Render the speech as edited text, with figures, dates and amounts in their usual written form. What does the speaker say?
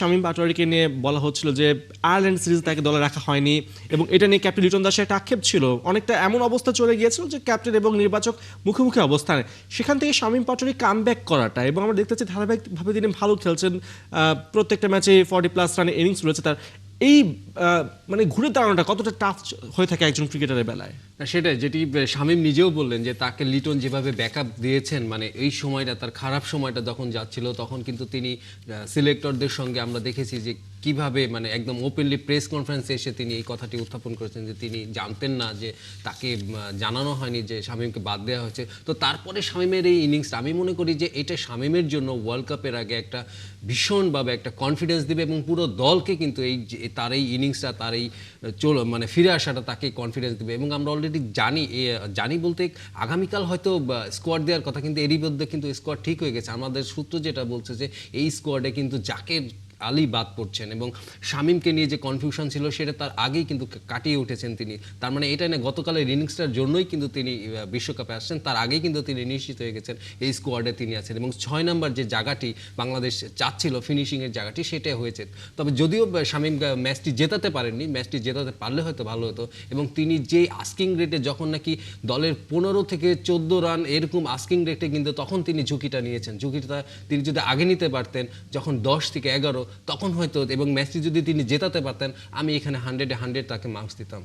শামীম পাটোয়ারিকে নিয়ে বলা হচ্ছিল যে আয়ারল্যান্ড সিরিজ তাকে দলে রাখা হয়নি এবং এটা নিয়ে ক্যাপ্টেন লিটন দাসের একটা আক্ষেপ ছিল। অনেকটা এমন অবস্থা চলে গিয়েছিল যে ক্যাপ্টেন এবং নির্বাচক মুখোমুখি অবস্থানে, সেখান থেকে শামীম পাটোয়ারি কামব্যাক করাটা, এবং আমরা দেখতে পাচ্ছি ধারাবাহিকভাবে তিনি ভালো খেলছেন, প্রত্যেকটা ম্যাচে 40+ রানের ইনিংস রয়েছে তার। এই মানে ঘুরে দাঁড়ানোটা কতটা টাফ হয়ে থাকে একজন ক্রিকেটারের বেলায়? সেটাই, যেটি শামীম নিজেও বললেন যে তাকে লিটন যেভাবে ব্যাকআপ দিয়েছেন, মানে এই সময়টা তার খারাপ সময়টা যখন যাচ্ছিল তখন কিন্তু তিনি সিলেক্টরদের সঙ্গে আমরা দেখেছি যে কিভাবে মানে একদম ওপেনলি প্রেস কনফারেন্সে এসে তিনি এই কথাটি উত্থাপন করেছেন যে তিনি জানতেন না, যে তাকে জানানো হয়নি যে শামীমকে বাদ দেওয়া হয়েছে। তো তারপরে শামীমের এই ইনিংসটা আমি মনে করি যে এটা শামীমের জন্য ওয়ার্ল্ড কাপের আগে একটা ভীষণভাবে একটা কনফিডেন্স দিবে এবং পুরো দলকে কিন্তু এই তার এই ইনিংসটা, তার এই মানে ফিরে আসাটা তাকে কনফিডেন্স দিবে। এবং আমরা অলরেডি জানি বলতে আগামীকাল হয়তো স্কোয়াড দেওয়ার কথা, কিন্তু এরই মধ্যে কিন্তু স্কোয়াড ঠিক হয়ে গেছে। আমাদের সূত্র যেটা বলছে যে এই স্কোয়াডে কিন্তু জাকের আলী বাদ পড়ছেন এবং শামীমকে নিয়ে যে কনফিউশন ছিল সেটা তার আগেই কিন্তু কাটিয়ে উঠেছেন তিনি। তার মানে এটা না গতকালের ইনিংসটার জন্যই কিন্তু তিনি বিশ্বকাপে আসছেন, তার আগেই কিন্তু তিনি নিশ্চিত হয়ে গেছেন এই স্কোয়াডে তিনি আছেন এবং 6 নম্বর যে জায়গাটি বাংলাদেশ চাচ্ছিল ফিনিশিংয়ের জায়গাটি, সেটাই হয়েছে। তবে যদিও শামীম ম্যাচটি জেতাতে পারেননি, ম্যাচটি জেতাতে পারলে হয়তো ভালো হতো। এবং তিনি যে আস্কিং রেটে যখন নাকি দলের 15 থেকে 14 রান এরকম আস্কিং রেটে, কিন্তু তখন তিনি ঝুঁকিটা নিয়েছেন। ঝুঁকিটা তিনি যদি আগে নিতে পারতেন, যখন 10 থেকে 11, তখন হয়তো, এবং ম্যাচটি যদি তিনি জেতাতে পারতেন, আমি এখানে 100-এ 100 তাকে মার্কস দিতাম।